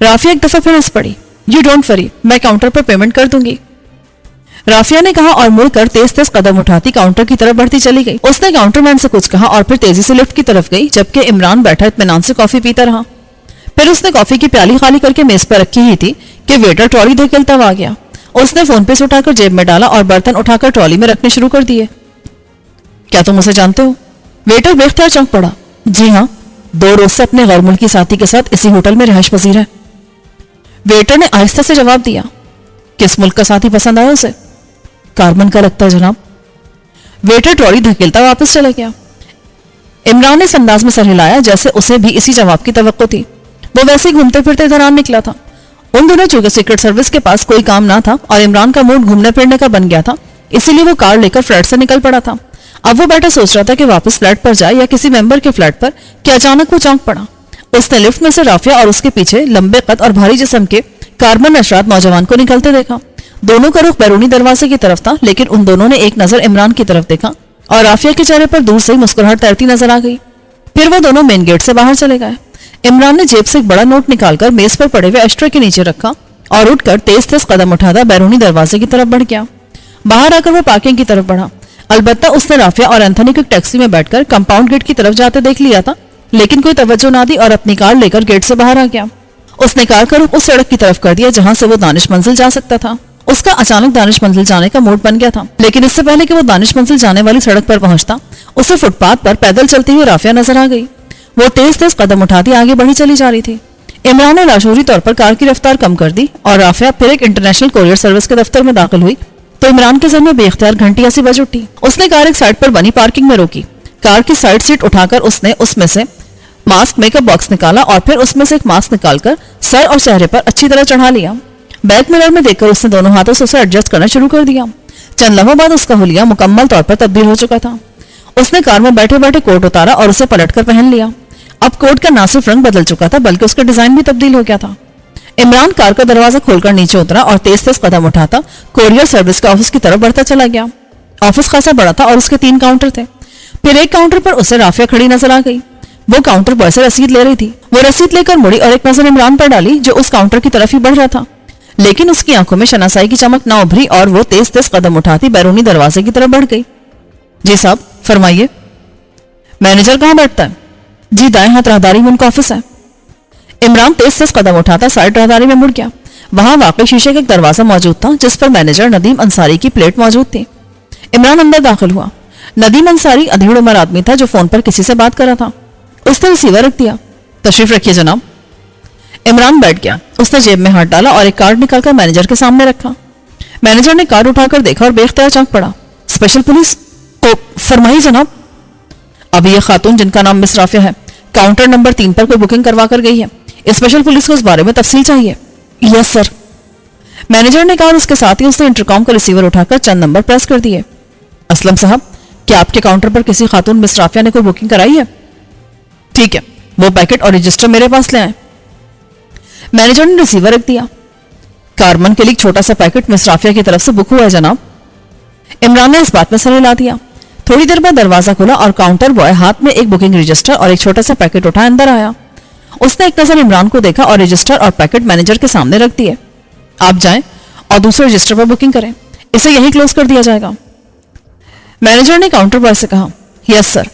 رافیہ ایک دفعہ پھر ہنس پڑی. یو ڈونٹ وری, میں کاؤنٹر پر پیمنٹ کر دوں گی. رافیہ نے کہا اور مڑ کر تیز تیز قدم اٹھاتی کاؤنٹر کی طرف بڑھتی چلی گئی. اس نے کاؤنٹر مین سے کچھ کہا اور پھر تیزی سے لفٹ کی طرف گئی, جبکہ عمران بیٹھا اطمینان سے کافی پیتا رہا. پھر اس نے کافی کی پیالی خالی کر کے میز پر رکھی ہی تھی کہ ویٹر ٹرالی دھکیلتا ہوا آ گیا. اس نے فون پے سے اٹھا کر جیب میں ڈالا اور برتن اٹھا کر ٹرالی میں رکھنے شروع کر دیے. کیا تم اسے جانتے ہو؟ ویٹر بے اختیار چونک پڑا. جی ہاں, 2 روز سے اپنے غیر ملکی ساتھی کے ساتھ اسی ہوٹل میں رہائش پذیر ہے. ویٹر نے آہستہ سے جواب دیا. کس ملک کا ساتھی پسند آیا اسے؟ کارمن کا لگتا ہے جناب. ویٹر ٹرالی دھکیلتا واپس چلا گیا. عمران نے اس انداز میں سر ہلایا جیسے اسے بھی اسی جواب کی توقع تھی. وہ ویسے ہی گھومتے پھرتے دران نکلا تھا. ان دنوں چونکہ سیکرٹ سروس کے پاس کوئی کام نہ تھا اور عمران کا موڈ گھومنے پھرنے کا بن گیا تھا, اسی لیے وہ کار لے کر فلیٹ سے نکل پڑا تھا. اب وہ بیٹھا سوچ رہا تھا کہ واپس فلیٹ پر جائے یا کسی ممبر کے فلیٹ پر کہ اچانک وہ چونک پڑا. اس نے لفٹ میں سے رافیہ اور اس کے پیچھے لمبے قد اور بھاری جسم کے کارمن نشرات نوجوان کو نکلتے دیکھا. دونوں کا رخ بیرونی دروازے کی طرف تھا, لیکن ان دونوں نے ایک نظر عمران کی طرف دیکھا اور رافیہ کے چہرے پر دور سے ہی مسکراہٹ تیرتی نظر آ گئی. پھر وہ دونوں مین گیٹ سے باہر چلے گئے. عمران نے جیب سے ایک بڑا نوٹ نکال کر میز پر پڑے ہوئے ایشٹرے کے نیچے رکھا اور اٹھ کر تیز تیز قدم اٹھاتا بیرونی دروازے کی طرف بڑھ گیا. باہر آ کر وہ پارکنگ کی طرف بڑھا. البتہ اس نے رافیہ اور اینتھنی کو ایک ٹیکسی میں بیٹھ کر کمپاؤنڈ گیٹ کی طرف جاتے دیکھ لیا تھا, لیکن کوئی توجہ نہ دی اور اپنی کار لے کر گیٹ سے باہر آ گیا. اس نے کار کا رخ اس سڑک کی طرف کر دیا جہاں سے وہ دانش منزل جا سکتا تھا. اس کا اچانک دانش منزل جانے کا موڈ بن گیا تھا, لیکن اس سے پہلے کہ وہ دانش منزل جانے والی سڑک پر پہنچتا اسے فٹ پاتھ پر پیدل چلتی ہوئی رافیہ نظر آ گئی. وہ تیز تیز قدم اٹھاتی آگے بڑھی چلی جا رہی تھی. عمران نے لاشعوری طور پر کار کی رفتار کم کر دی اور رافیہ پھر ایک انٹرنیشنل کوریئر سروس کے دفتر میں داخل ہوئی تو عمران کے ذہن میں بے اختیار گھنٹی ایسی بج اٹھی. اس نے کار ایک سائڈ پر بنی پارکنگ میں روکی. کار کی سائڈ سیٹ اٹھا کر اس نے اس میں سے ماسک میک اپ باکس نکالا اور پھر اس میں سے ایک ماسک نکال کر سر اور چہرے پر اچھی طرح چڑھا لیا. بیک مرر میں دیکھ کر اس نے دونوں ہاتھوں سے اسے ایڈجسٹ کرنا شروع کر دیا. چند لمحوں بعد اس کا حلیہ مکمل طور پر تبدیل ہو چکا تھا. اس نے کار میں بیٹھے بیٹھے کوٹ اتارا اور اسے پلٹ کر پہن لیا. اب کوٹ کا نہ صرف رنگ بدل چکا تھا بلکہ اس کا ڈیزائن بھی تبدیل ہو گیا تھا. عمران کار کا دروازہ کھول کر نیچے اترا اور تیز تیز قدم اٹھاتا کوریئر سروس کے آفس کی طرف بڑھتا چلا گیا. آفس خاصا بڑا تھا اور اس کے 3 کاؤنٹر تھے. پھر ایک کاؤنٹر پر اسے رافیہ کھڑی نظر آ گئی. وہ کاؤنٹر بوائے سے رسید لے رہی تھی. وہ رسید لے کر مڑی اور ایک نظر عمران پر ڈالی جو اس کاؤنٹر کی طرف ہی بڑھ رہا تھا, لیکن اس کی آنکھوں میں شناسائی کی چمک نہ ابھری اور وہ تیز تیز قدم اٹھاتی بیرونی دروازے کی طرف بڑھ گئی. جی صاحب فرمائیے. مینیجر کہاں بیٹھتا ہے؟ جی دائیں ہاتھ راہداری میں ان کا آفس ہے. عمران تیز تیز قدم اٹھاتا سائڈ راہداری میں مڑ گیا. وہاں واقعی شیشے کا ایک دروازہ موجود تھا جس پر مینیجر ندیم انصاری کی پلیٹ موجود تھی. عمران اندر داخل ہوا. ندیم انصاری ادھیڑ عمر آدمی تھا جو فون پر کسی سے بات کر رہا تھا. اس نے ریسیور رکھ دیا. تشریف رکھیے جناب. عمران بیٹھ گیا. اس نے جیب میں ہاتھ ڈالا اور ایک کارڈ نکال کر مینیجر کے سامنے رکھا. مینیجر نے کارڈ اٹھا کر دیکھا اور بے اختیار چونک پڑا. اسپیشل پولیس کو فرمائیے جناب. ابھی یہ خاتون جن کا نام مس رافیہ ہے کاؤنٹر نمبر 3 پر کوئی بکنگ کروا کر گئی ہے. اسپیشل پولیس کو اس بارے میں تفصیل چاہیے. یس سر. مینیجر نے کہا اور اس کے ساتھ ہی اس نے انٹرکام کا ریسیور اٹھا کر چند نمبر پریس کر دیے. اسلم صاحب کیا آپ کے کاؤنٹر پر کسی خاتون مس رافیہ نے کوئی بکنگ کرائی ہے؟ ٹھیک ہے, وہ پیکٹ اور رجسٹر میرے پاس لے آئیں. مینیجر نے ریسیور رکھ دیا. کارمن کے لیے ایک چھوٹا سا پیکٹ مس رافیہ کی طرف سے بک ہوا ہے جناب. عمران نے اس بات میں سر ہلا دیا. تھوڑی دیر بعد دروازہ کھلا اور کاؤنٹر بوائے ہاتھ میں ایک بکنگ رجسٹر اور ایک چھوٹا سا پیکٹ اٹھا اندر آیا. اس نے ایک نظر عمران کو دیکھا اور رجسٹر اور پیکٹ مینیجر کے سامنے رکھ دیے. آپ جائیں اور دوسرے رجسٹر پر بکنگ کریں, اسے یہی کلوز کر دیا جائے گا. مینیجر نے کاؤنٹر بوائے سے کہا. یس سر.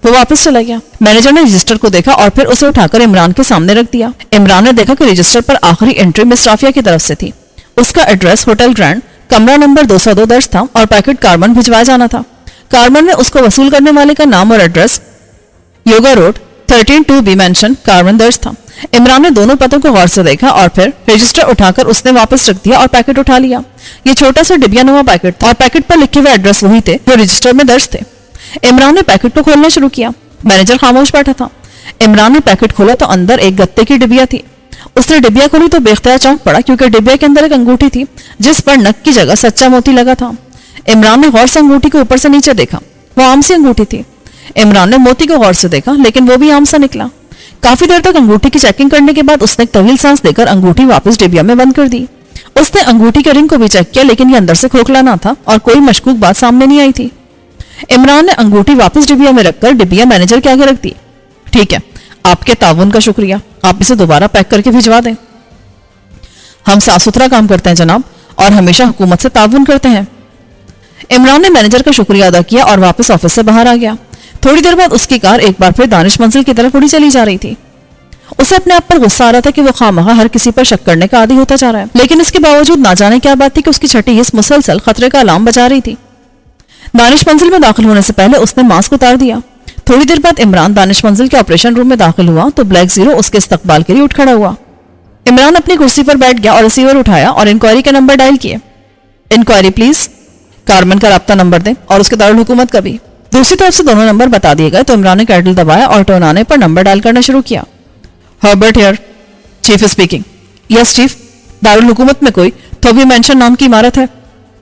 وہ واپس چلا گیا. مینیجر نے رجسٹر کو دیکھا اور پھر اسے اٹھا کر عمران کے سامنے رکھ دیا. عمران نے دیکھا کہ رجسٹر پر آخری انٹری مس رافیہ کی طرف سے تھی. اس کا ایڈریس ہوٹل گرینڈ کمرہ نمبر 202 درج تھا اور پیکٹ کارمن بھجوایا جانا تھا. کارمن میں اس کو وصول کرنے والے کا نام اور address Yoga road 13-2B mansion Carmen درج تھا. عمران نے دونوں پتوں کو غور سے دیکھا اور پھر رجسٹر اٹھا کر اس نے واپس رکھ دیا اور پیکٹ اٹھا لیا. یہ چھوٹا سا ڈبیا نما پیکٹ تھا اور پیکٹ پر لکھے ہوئے ایڈریس وہی تھے جو رجسٹر میں درج تھے. عمران نے پیکٹ کو کھولنا شروع کیا. مینیجر خاموش بیٹھا تھا. عمران نے پیکٹ کھولا تو اندر ایک گتے کی ڈبیا تھی. اس نے ڈبیا کھولی تو بے اختیار چونک پڑا کیونکہ ڈبیا کے اندر ایک انگوٹھی تھی جس پر نک کی جگہ سچا موتی لگا تھا. عمران نے غور سے انگوٹھی کو اوپر سے نیچے دیکھا. وہ عام سی انگوٹھی تھی. عمران نے موتی کو غور سے دیکھا لیکن وہ بھی عام سا نکلا. کافی دیر تک انگوٹھی کی چیکنگ کرنے کے بعد اس نے ایک طویل سانس دے کر انگوٹھی واپس ڈبیا میں بند کر دی. اس نے انگوٹھی کے رنگ کو بھی چیک کیا لیکن یہ اندر سے کھوکھلا نہ تھا اور کوئی مشکوک بات سامنے نہیں آئی تھی. عمران نے انگوٹھی واپس ڈبیا میں رکھ کر ڈبیا مینیجر کے آگے رکھ دی. ٹھیک ہے, آپ کے تعاون کا شکریہ. آپ اسے دوبارہ پیک کر کے بھجوا دیں۔ ہم صاف ستھرا کام کرتے ہیں جناب، اور ہمیشہ حکومت سے تعاون کرتے ہیں۔ عمران نے مینیجر کا شکریہ ادا کیا اور واپس آفس سے باہر آ گیا۔ تھوڑی دیر بعد اس کی کار ایک بار پھر دانش منزل کی طرف اڑی چلی جا رہی تھی۔ اسے اپنے آپ پر غصہ آ رہا تھا کہ وہ خواہ ہر کسی پر شک کرنے کا عادی ہوتا جا رہا ہے، لیکن اس کے باوجود نہ جانے کیا بات تھی کہ اس کی چھٹی حص مسلسل خطرے کا الارم بجا رہی تھی۔ دانش منزل میں داخل ہونے سے پہلے اس نے ماسک اتار دیا۔ تھوڑی دیر بعد عمران دانش منزل کے آپریشن روم میں داخل ہوا تو بلیک زیرو اس کے استقبال کے لیے اٹھ کھڑا ہوا۔ عمران اپنی کرسی پر بیٹھ گیا اور ریسیور اٹھایا اور انکوائری کا نمبر ڈائل کیے۔ انکوائری پلیز، کارمن کا رابطہ نمبر دیں اور اس کے دارالحکومت کا بھی۔ دوسری طرف سے دونوں نمبر بتا دیے گئے تو عمران نے کیٹل دبایا اور ٹون آنے پر نمبر ڈائل کرنا شروع کیا۔ Herbert here, chief speaking. Yes chief, دارالحکومت میں کوئی تھوبی مینشن نام کی عمارت ہے؟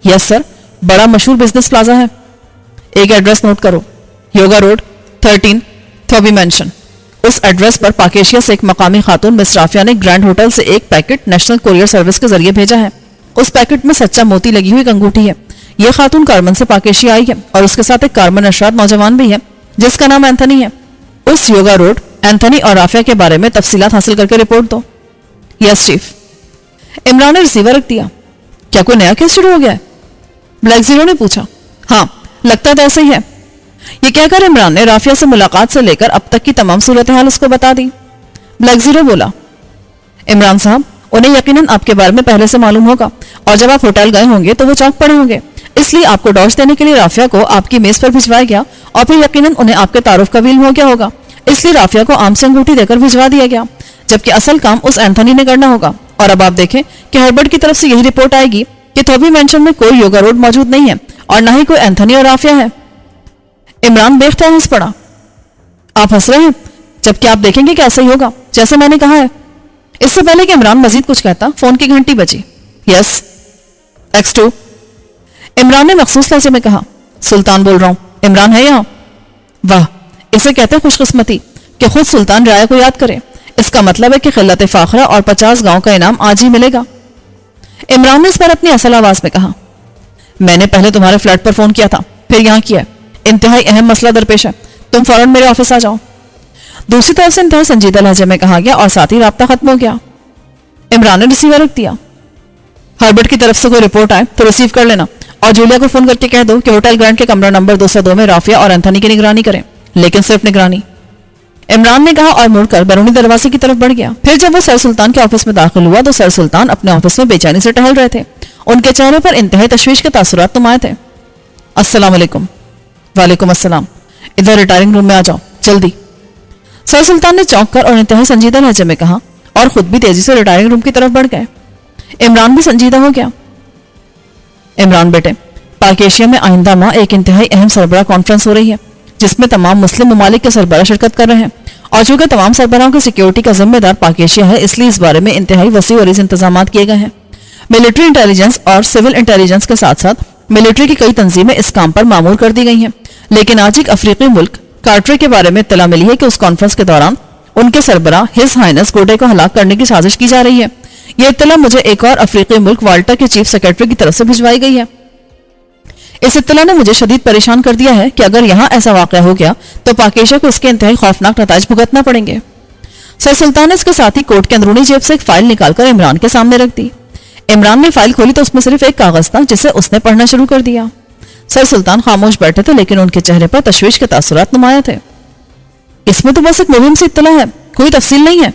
یس سر، بڑا مشہور بزنس پلازا ہے۔ ایک ایڈریس نوٹ کرو، یوگا روڈ 13 تھوبی مینشن۔ اس ایڈریس پر پاکیشیا سے ایک مقامی خاتون مس رافیہ نے گرینڈ ہوٹل سے ایک پیکٹ نیشنل کوریئر سروس کے ذریعے بھیجا ہے۔ اس پیکٹ میں سچا موتی لگی ہوئی ایک انگوٹھی ہے۔ یہ خاتون کارمن سے پاکیشیا آئی ہے اور اس کے ساتھ ایک کارمن اشراد نوجوان بھی ہے جس کا نام اینتھنی ہے۔ اس یوگا روڈ، اینتھنی اور رافیہ کے بارے میں تفصیلات حاصل کر کے رپورٹ دو۔ یس چیف۔ عمران نے ریسیور رکھ دیا۔ کیا کوئی نیا کیس شروع ہو گیا ہے؟ بلیک زیرو نے پوچھا۔ ہاں، لگتا تو ایسا ہی ہے۔ یہ کہہ کر عمران نے رافیہ سے ملاقات سے لے کر اب تک کی تمام صورتحال اس کو بتا دی۔ بلیک زیرو بولا، عمران صاحب، انہیں یقیناً آپ کے بارے میں پہلے سے معلوم ہوگا، اور جب آپ ہوٹل گئے ہوں گے تو وہ چوک پڑے ہوں گے، اس لیے آپ کو ڈوش دینے کے لیے رافیہ کو آپ کی میز پر بھجوایا گیا، اور پھر یقیناً انہیں آپ کے تعارف کا علم ہو گیا ہوگا، اس لیے رافیہ کو عام سے انگوٹھی دے کر بھجوا دیا گیا، جبکہ اصل کام اس اینتھنی نے کرنا ہوگا۔ اور اب آپ دیکھیں کہ ہربرٹ کی طرف سے یہی رپورٹ آئے گی کہ تھوبی مینشن میں کوئی یوگا روڈ موجود نہیں ہے اور نہ ہی کوئی اینتھنی اور رافیہ ہے۔ عمران بے اختیار ہنس پڑا۔ آپ ہنس رہے ہیں، جبکہ آپ دیکھیں گے کہ ایسا ہی ہوگا جیسے میں نے کہا ہے۔ اس سے پہلے کہ عمران مزید کچھ کہتا، فون کی گھنٹی بجی۔ یس X2۔ عمران نے مخصوص لہجے میں کہا، سلطان بول رہا ہوں، عمران ہے یہاں؟ واہ، اسے کہتے ہیں خوش قسمتی کہ خود سلطان رعایا کو یاد کرے۔ اس کا مطلب ہے کہ خلت فاخرہ اور 50 گاؤں کا انعام آج ہی ملے گا۔ عمران نے اس پر اپنی اصل آواز میں کہا، میں نے پہلے تمہارے فلیٹ پر فون کیا تھا، پھر یہاں کیا ہے، انتہائی اہم مسئلہ درپیش ہے، تم فوراً میرے آفس آ جاؤ۔ دوسری طرف سے انتہائی سنجیدہ لہجے میں کہا گیا اور ساتھ ہی رابطہ ختم ہو گیا۔ عمران نے ریسیور رکھ دیا۔ ہربرٹ کی طرف سے کوئی رپورٹ آئے تو ریسیو کر لینا، اور جولیا کو فون کر کے کہہ دو کہ ہوٹل گرینڈ کے کمرہ نمبر 202 میں رافیہ اور اینتھنی کی نگرانی کریں، لیکن صرف نگرانی۔ عمران نے کہا اور مڑ کر بیرونی دروازے کی طرف بڑھ گیا۔ پھر جب وہ سر سلطان کے آفس میں داخل ہوا تو سر سلطان اپنے آفس میں بے چینی سے ٹہل رہے تھے۔ ان کے چہرے پر انتہائی تشویش کے تاثرات نمایاں تھے۔ السلام علیکم۔ وعلیکم السلام۔ ادھر ریٹائرنگ روم میں آ جاؤ، جلدی۔ سر سلطان نے چونک کر اور انتہائی سنجیدہ لہجے میں کہا، اور خود بھی تیزی سے ریٹائرنگ روم کی طرف بڑھ گئے۔ عمران بھی سنجیدہ ہو گیا۔ عمران بیٹے، پاک ایشیا میں آئندہ ماہ ایک انتہائی اہم سربراہ کانفرنس ہو رہی ہے جس میں تمام مسلم ممالک کے سربراہ شرکت کر رہے ہیں، اور چونکہ تمام سربراہوں کی سیکیورٹی کا ذمہ دار پاک ایشیا ہے، اس لیے اس بارے میں انتہائی وسیع و عریض انتظامات کیے گئے ہیں۔ ملٹری انٹیلیجنس اور سول انٹیلیجنس کے ساتھ ساتھ ملٹری کی کئی تنظیمیں اس کام پر معمور کر دی گئی ہیں، لیکن آج ایک افریقی ملک کارٹرے کے بارے میں اطلاع ملی ہے کہ اس کانفرنس کے دوران ان کے سربراہ ہز ہائنس گوڈے کو ہلاک کرنے کی سازش کی جا رہی ہے۔ یہ اطلاع مجھے ایک اور افریقی ملک والٹا کے چیف سیکرٹری کی طرف سے بھجوائی گئی ہے۔ اس اطلاع نے مجھے شدید پریشان کر دیا ہے کہ اگر یہاں ایسا واقعہ ہو گیا تو پاک ایشیا کو اس کے انتہائی خوفناک نتائج بھگتنا پڑیں گے۔ سر سلطان نے اس کے ساتھ ہی کوٹ کے اندرونی جیب سے ایک فائل نکال کر عمران کے سامنے رکھ دی۔ عمران نے فائل کھولی تو اس میں صرف ایک کاغذ تھا جسے اس نے پڑھنا شروع کر دیا۔ سر سلطان خاموش بیٹھے تھے لیکن ان کے چہرے پر تشویش کے تاثرات نمایاں تھے۔ اس میں تو بس ایک مبہم سی اطلاع ہے، کوئی تفصیل نہیں ہے۔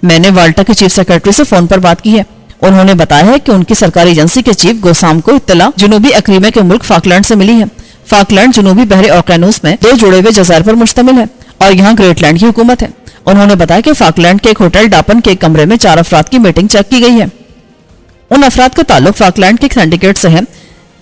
میں نے والٹا کے چیف سیکرٹری سے فون پر بات کی ہے، انہوں نے بتایا ہے کہ ان کی سرکاری ایجنسی کے چیف گوسام کو اطلاع جنوبی اقلیمے کے ملک فاکلینڈ سے ملی ہے۔ فاکلینڈ جنوبی بحر اوقیانوس میں 2 جڑے ہوئے جزائر پر مشتمل ہے اور یہاں گریٹ لینڈ کی حکومت ہے۔ انہوں نے بتایا کہ فاکلینڈ کے ایک ہوٹل ڈاپن کے ایک کمرے میں 4 افراد کی میٹنگ چیک کی گئی ہے۔ ان افراد کا تعلق فاکلینڈ کے ایک سینڈیکیٹ سے ہے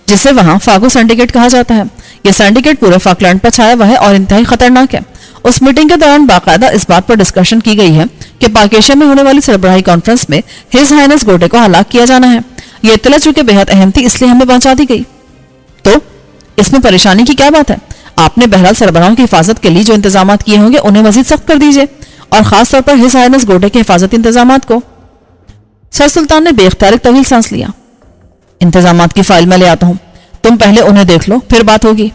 جسے وہاں فاگو سینڈیکیٹ کہا جاتا ہے۔ یہ سینڈیکیٹ پورے فاکلینڈ پر چھایا ہوا ہے اور انتہائی خطرناک ہے۔ اس میٹنگ کے دوران باقاعدہ اس بات پر ڈسکشن کی گئی ہے کہ پاک ایشیا میں ہونے والی سربراہی کانفرنس میں ہز ہائنس گوڈے کو ہلاک کیا جانا ہے۔ یہ اطلاع چونکہ بے حد اہم تھی اس لیے ہمیں پہنچا دی گئی۔ تو اس میں پریشانی کی کیا بات ہے؟ آپ نے بہرحال سربراہوں کی حفاظت کے لیے جو انتظامات کیے ہوں گے انہیں مزید سخت کر دیجیے، اور خاص طور پر ہز ہائنس گوڈے کے حفاظتی انتظامات کو۔ سر سلطان نے بے اختیار ایک طویل سانس لیا۔ انتظامات کی فائل میں لے آتا ہوں، تم پہلے انہیں دیکھ لو پھر بات ہوگی۔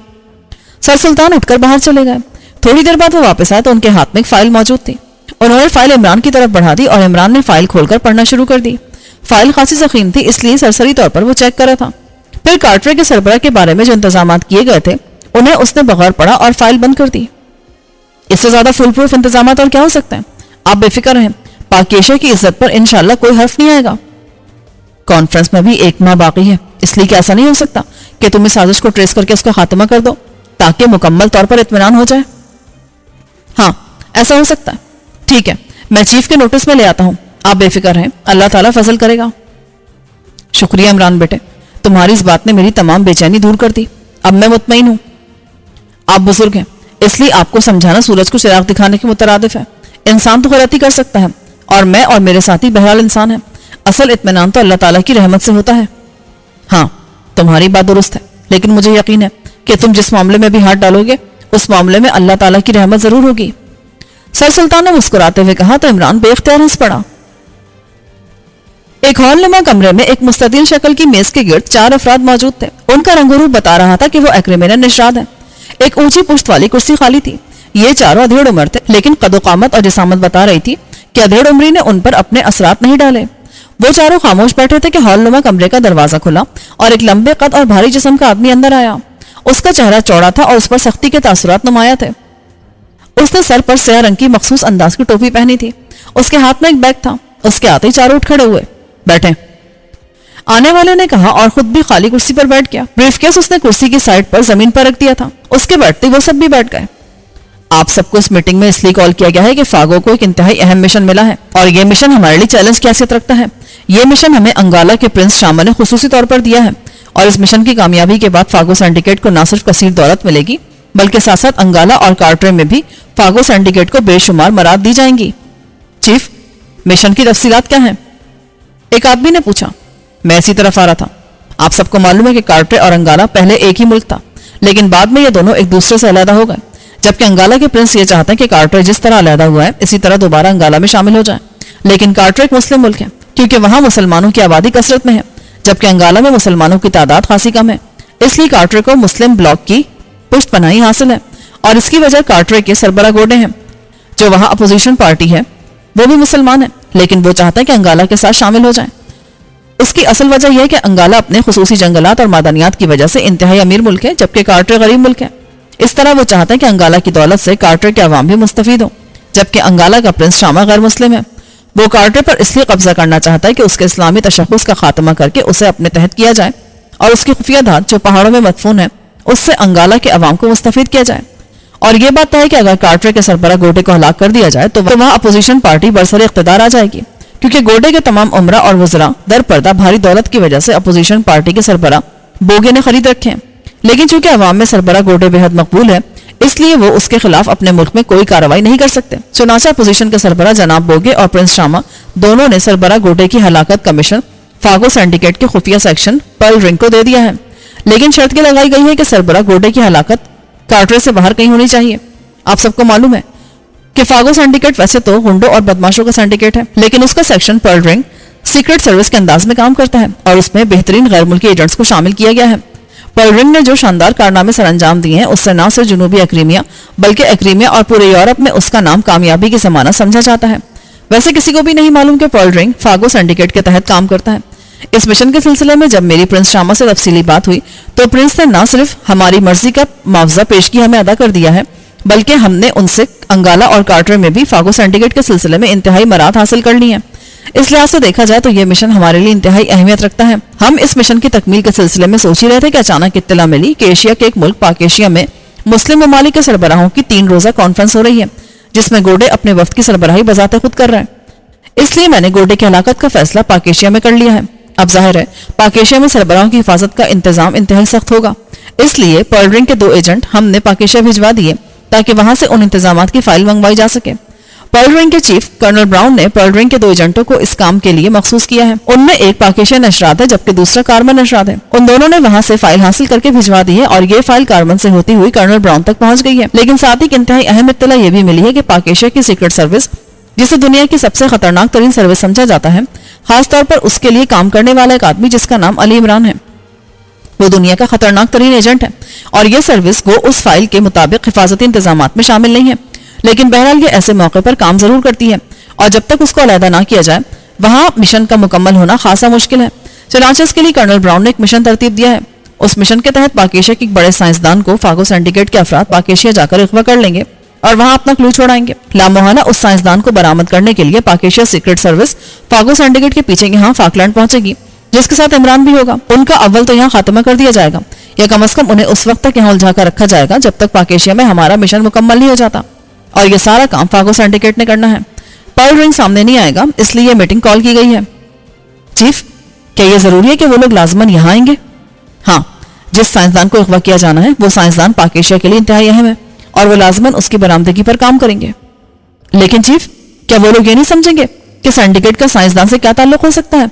سر سلطان اٹھ کر باہر چلے گئے۔ تھوڑی دیر بعد وہ واپس آئے تو ان کے ہاتھ میں ایک فائل موجود تھی۔ انہوں نے فائل عمران کی طرف بڑھا دی اور عمران نے فائل کھول کر پڑھنا شروع کر دی. فائل خاصی ضخیم تھی اس لیے سرسری طور پر وہ چیک کر رہا تھا. پھر کارٹرے کے سربراہ کے بارے میں جو انتظامات کیے گئے تھے انہیں اس نے بغور پڑھا اور فائل بند کر دی. اس سے زیادہ فل پروف انتظامات اور کیا ہو سکتے ہیں؟ آپ بے فکر رہیں، پاک ایشیا کی عزت پر انشاءاللہ کوئی حرف نہیں آئے گا. کانفرنس میں بھی 1 ماہ باقی ہے، اس لیے کہ ایسا نہیں ہو سکتا کہ تم اس سازش کو ٹریس کر کے اس کا خاتمہ کر دو تاکہ مکمل طور پر اطمینان ہو جائے. ہاں ایسا ہو سکتا ہے. ٹھیک ہے، میں چیف کے نوٹس میں لے آتا ہوں. آپ بے فکر رہیں، اللہ تعالیٰ فضل کرے گا. شکریہ عمران بیٹے، تمہاری اس بات نے میری تمام بے چینی دور کر دی. اب میں مطمئن ہوں. آپ بزرگ ہیں اس لیے آپ کو سمجھانا سورج کو چراغ دکھانے کے مترادف ہے. انسان تو غلطی کر سکتا ہے اور میں اور میرے ساتھی بہرحال انسان ہیں. اصل اطمینان تو اللہ تعالیٰ کی رحمت سے ہوتا ہے. ہاں تمہاری بات درست ہے، لیکن مجھے یقین ہے کہ تم جس معاملے میں بھی ہاتھ ڈالو گے اس معاملے میں اللہ تعالیٰ کی رحمت ضرور ہوگی. سر سلطان نے مسکراتے ہوئے کہا تو عمران بے اختیار ہنس پڑا. ایک ہال نما کمرے میں ایک مستطیل شکل کی میز کے گرد 4 افراد موجود تھے. ان کا رنگ و روپ بتا رہا تھا کہ وہ ایکریمینن نشاد ہیں. ایک اونچی پشت والی کرسی خالی تھی. یہ چاروں ادھیڑ عمر تھے، لیکن قد و قامت اور جسامت بتا رہی تھی کہ ادھیڑ عمری نے ان پر اپنے اثرات نہیں ڈالے. وہ چاروں خاموش بیٹھے تھے کہ ہال نما کمرے کا دروازہ کھلا اور ایک لمبے قد اور بھاری جسم کا آدمی اندر آیا. اس کا چہرہ چوڑا تھا اور اس پر سختی کے تاثرات نمایاں تھے. اس نے سر پر سیاہ رنگ کی مخصوص انداز کی ٹوپی پہنی تھی. اس کے ہاتھ میں ایک بیگ تھا. اس کے آتے ہی چاروں اٹھ کھڑے ہوئے. بیٹھیں، آنے والے نے کہا اور خود بھی خالی کرسی پر بیٹھ گیا. بریف کیس اس نے کرسی کی سائڈ پر زمین پر رکھ دیا تھا. اس کے بیٹھتے وہ سب بھی بیٹھ گئے. آپ سب کو اس میٹنگ میں اس لیے کال کیا گیا ہے کہ فاگو کو ایک انتہائی اہم مشن ملا ہے اور یہ مشن ہمارے لیے چیلنج کی حیثیت رکھتا ہے. یہ مشن ہمیں انگالا کے پرنس شاما نے خصوصی طور پر دیا ہے اور اس مشن کی کامیابی کے بعد فاگو سینڈیکیٹ کو نہ صرف کثیر دولت ملے گی بلکہ ساتھ ساتھ انگالا اور کارٹرے میں بھی فاگو سینڈیکیٹ کو بے شمار مراد دی جائیں گی. چیف، مشن کی تفصیلات کیا ہیں؟ ایک آدمی نے پوچھا. میں اسی طرف آ رہا تھا. آپ سب کو معلوم ہے کہ کارٹرے اور انگالا پہلے ایک ہی ملک تھا، لیکن بعد میں یہ دونوں ایک دوسرے سے علیحدہ ہو گئے. جبکہ انگالا کے پرنس یہ چاہتے ہیں کہ کارٹرے جس طرح علیحدہ ہوا ہے اسی طرح دوبارہ انگالا میں شامل ہو جائیں. لیکن کارٹرے ایک مسلم ملک ہے کیونکہ وہاں مسلمانوں کی آبادی کثرت میں ہے، جبکہ انگالا میں مسلمانوں کی تعداد خاصی کم ہے. اس لیے کارٹرے کو مسلم بلاک کی پشت پناہی حاصل ہے اور اس کی وجہ کارٹرے کے سربراہ گوڈے ہیں جو وہاں اپوزیشن پارٹی ہے. وہ بھی مسلمان ہیں لیکن وہ چاہتے ہیں کہ انگالا کے ساتھ شامل ہو جائیں. اس کی اصل وجہ یہ ہے کہ انگالا اپنے خصوصی جنگلات اور معدنیات کی وجہ سے انتہائی امیر ملک ہے جبکہ کارٹرے غریب ملک ہے. اس طرح وہ چاہتے ہیں کہ انگالا کی دولت سے کارٹرے کے عوام بھی مستفید ہوں، جبکہ انگالا کا پرنس شاما غیر مسلم ہے. وہ کارٹرے پر اس لیے قبضہ کرنا چاہتا ہے کہ اس کے اسلامی تشخص کا خاتمہ کر کے اسے اپنے تحت کیا جائے اور اس کی خفیہ دھات جو پہاڑوں میں مدفون ہے اس سے انگالا کے عوام کو مستفید کیا جائے. اور یہ بات ہے کہ اگر کارٹرے کے سربراہ گوڈے کو ہلاک کر دیا جائے تو وہاں اپوزیشن پارٹی برسر اقتدار آ جائے گی، کیونکہ گوڈے کے تمام عمرہ اور وزراء در پردہ بھاری دولت کی وجہ سے اپوزیشن پارٹی کے سربراہ بوگے نے خرید رکھے ہیں. لیکن چونکہ عوام میں سربراہ گوڈے بے حد مقبول ہے اس لیے وہ اس کے خلاف اپنے ملک میں کوئی کارروائی نہیں کر سکتے. چنانچہ اپوزیشن کے سربراہ جناب بوگے اور پرنس شاما دونوں نے سربراہ گوڈے کی ہلاکت کا مشن فاگو سینڈیکیٹ کے خفیہ سیکشن پرل رنگ کو دے دیا ہے. لیکن شرط یہ لگائی گئی ہے کہ سربراہ گوڈے کی ہلاکت کارٹرے سے باہر کہیں ہونی چاہیے. آپ سب کو معلوم ہے کہ فاگو سینڈیکیٹ ویسے تو گنڈوں اور بدماشوں کا سینڈیکیٹ ہے، لیکن اس کا سیکشن پرل رنگ سیکرٹ سروس کے انداز میں کام کرتا ہے اور اس میں بہترین غیر ملکی ایجنٹس کو شامل کیا گیا ہے. پرل رنگ نے جو شاندار کارنامے سر انجام دیے ہیں اس سے نہ صرف جنوبی ایکریمیا بلکہ ایکریمیا اور پورے یورپ میں اس کا نام کامیابی کی ضمانت سمجھا جاتا ہے. ویسے کسی کو بھی نہیں معلوم کہ پرل رنگ فاگو سینڈیکیٹ کے تحت کام کرتا ہے. اس مشن کے سلسلے میں جب میری پرنس شاما سے تفصیلی بات ہوئی تو پرنس نے نہ صرف ہماری مرضی کا معاوضہ پیشگی ہمیں ادا کر دیا ہے بلکہ ہم نے ان سے انگالا اور کارٹر میں بھی فاگو سینڈیکیٹ کے سلسلے میں انتہائی مراد حاصل کر لی ہیں. اس لحاظ سے دیکھا جائے تو یہ مشن ہمارے لیے انتہائی اہمیت رکھتا ہے. ہم اس مشن کی تکمیل کے سلسلے میں سوچ ہی رہے تھے کہ اچانک اطلاع ملی کہ ایشیا کے ایک ملک پاک ایشیا میں مسلم ممالک کے سربراہوں کی 3 روزہ کانفرنس ہو رہی ہے جس میں گوڈے اپنے وفد کی سربراہی بذات خود کر رہے ہیں. اس لیے میں نے گوڈے کی ہلاکت کا فیصلہ پاک ایشیا میں کر لیا ہے. اب ظاہر ہے پاک ایشیا میں سربراہوں کی حفاظت کا انتظام انتہائی سخت ہوگا. اس لیے پرل رنگ کے 2 ایجنٹ ہم نے پاک ایشیا بھجوا دیے تاکہ وہاں سے ان انتظامات کی فائل منگوائی جا سکے. پرل رنگ کے چیف کرنل براؤن نے پرل رنگ کے 2 ایجنٹوں کو اس کام کے لیے مخصوص کیا ہے. ان میں ایک پاک ایشیا نشرات ہے جبکہ دوسرا کارمن نشرات ہے. ان دونوں نے وہاں سے فائل حاصل کر کے بھجوا دی ہے اور یہ فائل کارمن سے ہوتی ہوئی کرنل براؤن تک پہنچ گئی ہے. لیکن ساتھ ہی انتہائی اہم اطلاع یہ بھی ملی ہے کہ پاک ایشیا کی سیکرٹ سروس جسے دنیا کی سب سے خطرناک ترین سروس سمجھا جاتا ہے، خاص طور پر اس کے لیے کام کرنے والا ایک آدمی جس کا نام علی عمران ہے، وہ دنیا کا خطرناک ترین ایجنٹ ہے اور یہ سروس وہ اس فائل کے مطابق حفاظتی انتظامات میں شامل نہیں ہے. لیکن بہرحال یہ ایسے موقع پر کام ضرور کرتی ہے اور جب تک اس کو علیحدہ نہ کیا جائے وہاں مشن کا مکمل ہونا خاصا مشکل ہے۔ چنانچہ اس کے لیے کرنل براؤن نے ایک مشن ترتیب دیا ہے۔ اس مشن کے تحت پاکیشیا کے ایک بڑے سائنسدان کو فاگو سینڈیکیٹ کے افراد پاکیشیا جا کر اغوا کر لیں گے اور وہاں اپنا کلو چھوڑائیں گے۔ لامحالہ اس سائنسدان کو برآمد کرنے کے لیے پاکیشیا سیکرٹ سروس فاگو سینڈیکیٹ کے پیچھے یہاں فاکلینڈ پہنچے گی، جس کے ساتھ عمران بھی ہوگا۔ ان کا اول تو یہاں خاتمہ کر دیا جائے گا، یا کم از کم انہیں اس وقت تک یہاں الجھا کر رکھا جائے گا جب تک پاکیشیا میں ہمارا مشن مکمل نہیں ہو جاتا، اور یہ سارا کام فاگو سینڈیکیٹ نے کرنا ہے۔ پرل رنگ سامنے نہیں آئے گا، اس لیے یہ میٹنگ کال کی گئی ہے۔ چیف، کیا یہ ضروری ہے کہ وہ لوگ لازماً یہاں آئیں گے؟ ہاں، جس سائنسدان کو اغوا کیا جانا ہے وہ سائنسدان پاکیشیا کے لیے انتہائی اہم ہے اور وہ لازماً اس کی برآمدگی پر کام کریں گے۔ لیکن چیف، کیا وہ لوگ یہ نہیں سمجھیں گے کہ سینڈیکیٹ کا سائنسدان سے کیا تعلق ہو سکتا ہے،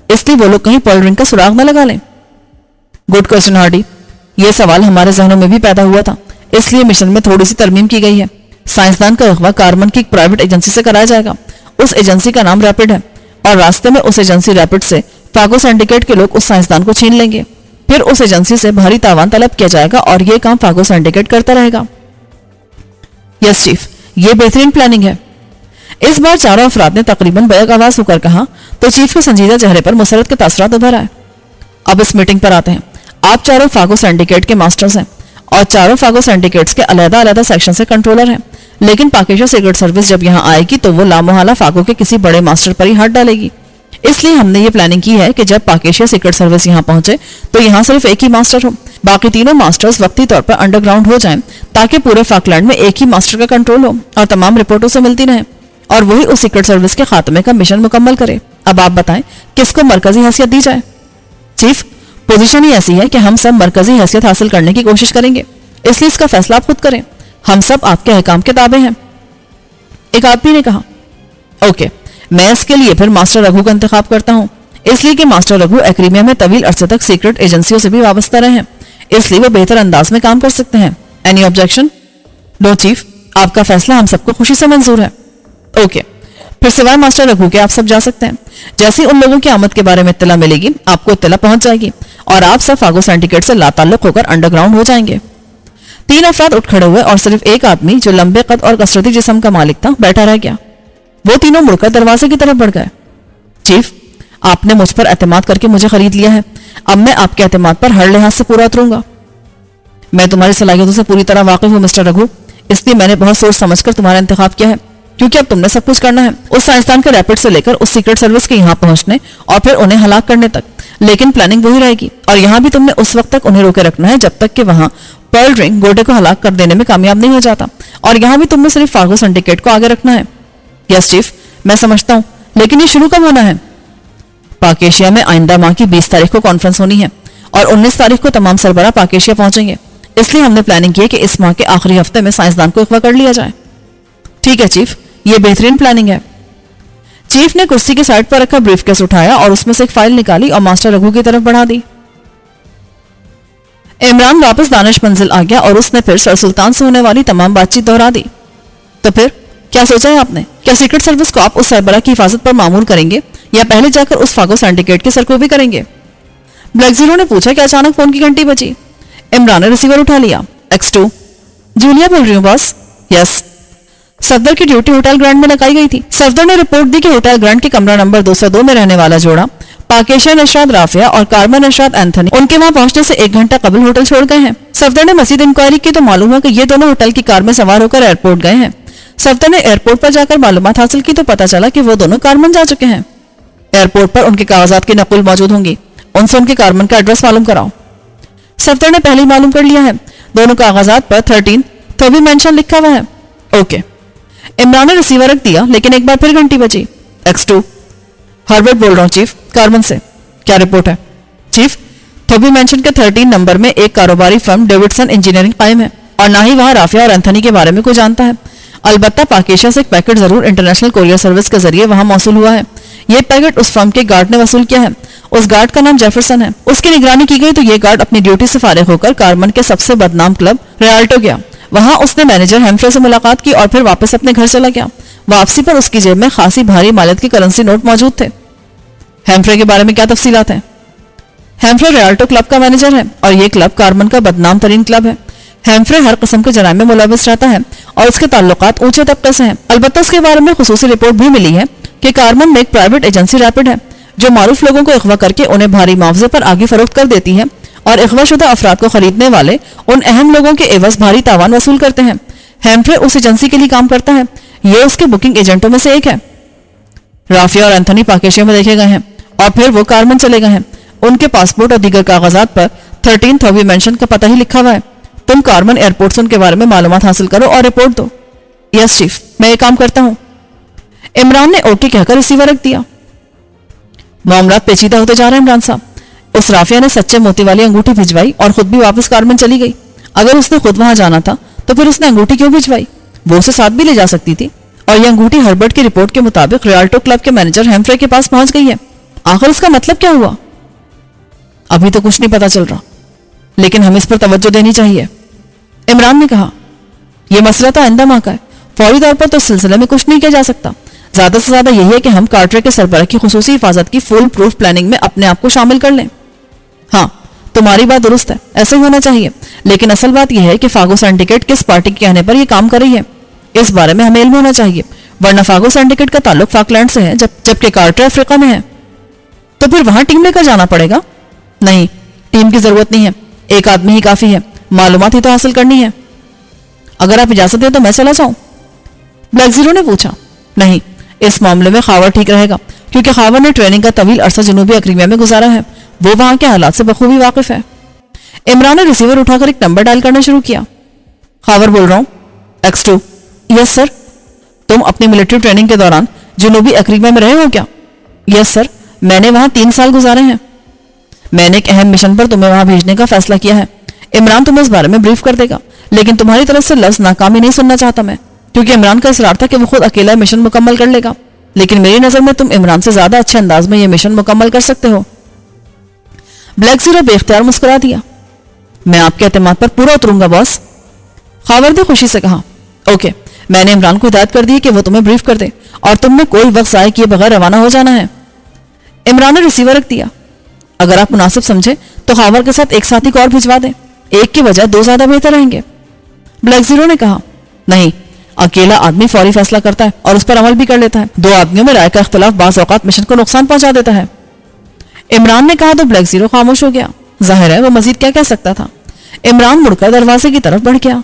اس لیے وہ لوگ کہیں پرل رنگ کا سراغ نہ لگا لیں؟ گڈ کوشچن ہارڈی، یہ سوال ہمارے ذہنوں میں بھی پیدا ہوا تھا، اس لیے مشن میں تھوڑی سی ترمیم کی گئی ہے۔ سائنسدان کا اغوا کاربن کی ایک پرائیویٹ ایجنسی سے کرایا جائے گا۔ اس ایجنسی کا نام ریپڈ ہے، اور راستے میں اس ایجنسی ریپڈ سے فاگو سینڈیکیٹ کے لوگ اس سائنسدان کو چھین لیں گے۔ پھر اس ایجنسی سے بھاری تاوان طلب کیا جائے گا اور یہ کام فاگو سینڈیکیٹ کرتا رہے گا۔ یس چیف، یہ بہترین پلاننگ ہے۔ اس بار چاروں افراد نے تقریباً بیک آواز ہو کر کہا تو چیف کے سنجیدہ چہرے پر مسرت کے تاثرات ابھر آئے۔ اب اس میٹنگ پر آتے ہیں۔ آپ چاروں فاگو سینڈیکیٹ کے ماسٹرز ہیں اور چاروں فاگو سینڈیکیٹس کے علیحدہ علیحدہ سیکشن سے کنٹرولر ہیں، لیکن پاکیشیا سیکرٹ سروس جب یہاں آئے گی تو وہ لامحالہ فاگو کے کسی بڑے ماسٹر پر ہی ہاتھ ڈالے گی۔ اس لیے ہم نے یہ پلاننگ کی ہے کہ جب پاکیشیا سیکرٹ سروس یہاں پہنچے تو یہاں صرف ایک ہی ماسٹر ہو، باقی تینوں ماسٹرز وقتی طور پر انڈر گراؤنڈ ہو جائیں تاکہ پورے فاکلینڈ میں ایک ہی ماسٹر کا کنٹرول ہو اور تمام رپورٹوں سے ملتی رہیں، اور وہی اس سیکرٹ سروس کے خاتمے کا مشن مکمل کرے۔ اب آپ بتائیں کس کو مرکزی حیثیت دی جائے؟ چیف، پوزیشن ہی ایسی ہے کہ ہم سب مرکزی حیثیت حاصل کرنے کی کوشش کریں گے، اس لیے اس کا فیصلہ آپ خود کریں، ہم سب آپ کے احکام کے تابع ہیں۔ ایک آدمی نے کہا، اوکے، میں اس کے لیے پھر ماسٹر رگھو کا انتخاب کرتا ہوں، اس لیے کہ ماسٹر رگھو ایکریمیا میں طویل عرصے تک سیکرٹ ایجنسیوں سے بھی وابستہ رہے ہیں، اس لیے وہ بہتر انداز میں کام کر سکتے ہیں۔ Any objection? نو چیف، آپ کا فیصلہ ہم سب کو خوشی سے منظور ہے۔ اوکے، پھر سوائے ماسٹر رگھو کے آپ سب جا سکتے ہیں۔ جیسے ان لوگوں کی آمد کے بارے میں اطلاع ملے گی آپ کو اطلاع پہنچ جائے گی اور آپ سب فاگو سینڈیکیٹ سے لا تعلق ہو کر انڈر گراؤنڈ ہو جائیں گے۔ تین افراد اٹھ کھڑے ہوئے اور صرف ایک آدمی جو لمبے قد اور کثرتی جسم کا مالک تھا بیٹھا رہ گیا۔ وہ تینوں مڑ کر دروازے کی طرف بڑھ گئے۔ چیف، آپ نے مجھ پر اعتماد کر کے مجھے خرید لیا ہے، اب میں آپ کے اعتماد پر ہر لحاظ سے پورا اتروں گا۔ میں تمہاری صلاحیتوں سے پوری طرح واقف ہوں مسٹر رگھو، اس لیے میں نے بہت سوچ سمجھ کر تمہارا انتخاب کیا ہے، کیونکہ اب تم نے سب کچھ کرنا ہے، اس سائنسدان کے ریپڈ سے لے کر اس سیکرٹ سروس کے یہاں پہنچنے اور پھر انہیں ہلاک کرنے تک، لیکن پلاننگ وہی رہے گی، اور یہاں بھی تم نے اس وقت تک انہیں روکے رکھنا ہے جب تک کہ وہاں پرل رنگ گوڈے کو ہلاک کر دینے میں کامیاب نہیں ہو جاتا، اور یہاں بھی تم نے صرف فاگو سینڈیکیٹ کو آگے رکھنا ہے۔ یس چیف، میں سمجھتا ہوں، لیکن یہ شروع کب ہونا ہے؟ پاکیشیا میں آئندہ ماہ کی 20 تاریخ کو کانفرنس ہونی ہے اور 19 تاریخ کو تمام سربراہ پاکیشیا پہنچیں گے، اس لیے ہم نے پلاننگ کی ہے کہ اس ماہ کے آخری ہفتے میں سائنسدان کو اغوا کر لیا جائے۔ ٹھیک ہے چیف، یہ بہترین پلاننگ ہے۔ چیف نے کرسی کی سائڈ پر رکھا بریف کیس اٹھایا اور اس میں سے ایک فائل نکالی اور ماسٹر رگھو کی طرف بڑھا دی۔ عمران واپس دانش منزل آ گیا اور اس نے پھر سر سلطان سے ہونے والی تمام بات چیت دہرا دی۔ تو پھر کیا سوچا ہے آپ نے؟ کیا سیکرٹ سروس کو آپ اس سربراہ کی حفاظت پر معمور کریں گے یا پہلے جا کر اس فاگو سینڈیکیٹ کے سر کو بھی کریں گے؟ بلیک زیرو نے پوچھا کہ اچانک فون کی گھنٹی بجی۔ عمران نے ریسیور اٹھا لیا۔ X2 جولیا بول رہی ہوں باس۔ یس۔ صفدر کی ڈیوٹی ہوٹل گرانڈ میں لگائی گئی تھی۔ صفدر نے رپورٹ دی کہ ہوٹل گرانڈ کے کمرہ نمبر 202 میں رہنے والا جوڑا پاکیشیا نشاد رافیہ اور کارمن نشاد اینتھنی ان کے وہاں پہنچنے سے 1 گھنٹہ قبل ہوٹل چھوڑ گئے ہیں۔ صفدر نے مزید انکوائری کی تو معلوم ہوا کہ یہ دونوں ہوٹل کی کار میں سوار ہو کر ایئرپورٹ گئے ہیں۔ صفدر نے ایئرپورٹ پر جا کر معلومات حاصل کی تو پتہ چلا کہ وہ دونوں کارمن جا چکے ہیں۔ ایئرپورٹ پر ان کے کاغذات کی نقل موجود ہوں گی، ان سے ان کے کارمن کا ایڈریس معلوم کراؤ۔ صفدر نے پہلے ہی معلوم کر لیا ہے، دونوں کاغذات پر 13 تھوبی مینشن لکھا ہوا ہے۔ اوکے۔ عمران نے ریسیور رکھ دیا لیکن ایک بار پھر گھنٹی بجی۔ X2 ہارورڈ بول رہا ہوں چیف، کارمن سے۔ کیا رپورٹ ہے؟ چیف، تھوبی مینشن کے 13 نمبر میں ایک کاروباری فرم ڈیوڈسن انجینئرنگ قائم ہے اور نہ ہی وہاں رافیہ اور اینتھنی کے بارے میں کوئی جانتا ہے۔ البتہ پاکیشیا سے ایک پیکٹ ضرور انٹرنیشنل کوریئر سروس کے ذریعے وہاں موصول ہوا ہے۔ یہ پیکٹ اس فرم کے گارڈ نے وصول کیا ہے۔ اس گارڈ کا نام جیفرسن ہے۔ اس کی نگرانی کی گئی تو یہ گارڈ اپنی ڈیوٹی سے فارغ ہو کر کارمن کے سب سے بدنام کلب ریالٹو گیا۔ وہاں اس نے مینیجر ہیمفرے سے ملاقات کی اور پھر واپس اپنے گھر چلا گیا۔ واپسی پر اس کی جیب میں خاصی بھاری مالیت کے کرنسی نوٹ موجود تھے۔ ہیمفرے کے بارے میں کیا تفصیلات ہیں؟ ہیمفرے ریالٹو کلب کا مینیجر ہے اور یہ کلب کارمن کا بدنام ترین کلب ہے۔ ہیمفرے ہر قسم کے جرائم میں ملوث رہتا ہے اور اس کے تعلقات اونچے طبقے سے ہیں. البتہ اس کے بارے میں خصوصی رپورٹ بھی ملی ہے کہ کارمن میں ایک پرائیویٹ ایجنسی ریپڈ ہے جو معروف لوگوں کو اغوا کر کے انہیں بھاری معاوضے پر آگے فروخت کر دیتی ہے اور اغوا شدہ افراد کو خریدنے والے ان اہم لوگوں کے عوض بھاری تاوان وصول کرتے ہیں. ہیمفرے اس ایجنسی کے لیے کام کرتا ہے. یہ اس کے بکنگ ایجنٹوں میں سے ایک ہے. رافیہ اور اینتھنی پاکیشیا میں دیکھے گئے ہیں اور پھر وہ کارمن چلے گئے ہیں. ان کے پاسپورٹ اور دیگر کاغذات پر 13 تھوی مینشن کا پتہ ہی لکھا ہوا ہے. تم کارمن ایئرپورٹ سے ان کے بارے میں معلومات حاصل کرو اور رپورٹ دو. یس چیف، میں یہ کام کرتا ہوں. عمران نے اوکے کہہ کر ریسیور رکھ دیا. معاملات پیچیدہ ہوتے جا رہے ہیں عمران صاحب. اس رافیہ نے سچے موتی والی انگوٹھی بھجوائی اور خود بھی واپس کارمن چلی گئی. اگر اس نے خود وہاں جانا تھا تو پھر اس نے انگوٹھی کیوں بھجوائی؟ وہ اسے ساتھ بھی لے جا سکتی تھی. اور یہ انگوٹھی ہربرٹ کی رپورٹ کے مطابق ریالٹو کلب کے مینیجر ہیمفرے کے پاس پہنچ گئی ہے. آخر اس کا مطلب کیا ہوا؟ ابھی تو کچھ نہیں پتا چل رہا، لیکن ہمیں اس پر توجہ دینی چاہیے. عمران نے کہا، یہ مسئلہ تو آئندہ ماہ کا ہے. فوری طور پر تو اس سلسلے میں کچھ نہیں کیا جا سکتا. زیادہ سے زیادہ یہی ہے کہ ہم کارٹر کے سربراہ کی خصوصی حفاظت کی فول پروف پلاننگ میں اپنے آپ کو شامل کر لیں. ہاں، تمہاری بات درست ہے، ایسے ہی ہونا چاہیے. لیکن اصل بات یہ ہے کہ فاگو سینڈیکیٹ کس پارٹی کے کہنے پر یہ کام کر رہی ہے. اس بارے میں ہمیں علم ہونا چاہیے، ورنہ فاگو سینڈیکیٹ کا تعلق فاکلینڈ سے ہے جبکہ کارٹر افریقہ میں ہے. تو پھر وہاں ٹیم لے کر جانا پڑے گا. نہیں، ٹیم کی ضرورت نہیں ہے، ایک آدمی ہی کافی ہے. معلومات ہی تو حاصل کرنی ہے. اگر آپ اجازت دیں تو میں چلا جاؤں؟ بلیک زیرو نے پوچھا. نہیں، اس معاملے میں خاور ٹھیک رہے گا کیونکہ خاور نے ٹریننگ کا طویل عرصہ جنوبی اکریمیا میں گزارا ہے. وہ وہاں کے حالات سے بخوبی واقف ہے. عمران نے ریسیور اٹھا کر ایک نمبر ڈائل کرنا شروع کیا. خاور بول رہا ہوں. X2. یس سر. تم اپنی ملٹری ٹریننگ کے دوران جنوبی اکریمیا میں رہے ہو کیا؟ یس سر، میں نے وہاں 3 سال گزارے ہیں. میں نے ایک اہم مشن پر تمہیں وہاں بھیجنے کا فیصلہ کیا ہے. عمران تمہیں اس بارے میں بریف کر دے گا، لیکن تمہاری طرف سے لفظ ناکامی نہیں سننا چاہتا میں، کیونکہ عمران کا اصرار تھا کہ وہ خود اکیلا مشن مکمل کر لے گا. لیکن میری نظر میں تم عمران سے زیادہ اچھے انداز میں یہ مشن مکمل کر سکتے ہو. بلیک زیرو بے اختیار مسکرا دیا. میں آپ کے اعتماد پر پورا اتروں گا باس. خاور نے خوشی سے کہا. اوکے، میں نے عمران کو ہدایت کر دی کہ وہ تمہیں بریف کر دے اور تم نے کوئی وقت ضائع کیے بغیر روانہ ہو جانا ہے. عمران نے ریسیور رکھ دیا. اگر آپ مناسب سمجھے تو خاور کے ساتھ ایک ساتھی کو اور بھجوا دیں. ایک کی بجائے 2 زیادہ بہتر رہیں گے. بلیک زیرو نے کہا. نہیں، اکیلا آدمی فوری فیصلہ کرتا ہے اور اس پر عمل بھی کر لیتا ہے. 2 آدمیوں میں رائے کا اختلاف بعض اوقات مشن کو نقصان پہنچا دیتا ہے. عمران نے کہا تو بلیک زیرو خاموش ہو گیا. ظاہر ہے وہ مزید کیا کہہ سکتا تھا. عمران مڑ کر دروازے کی طرف بڑھ گیا.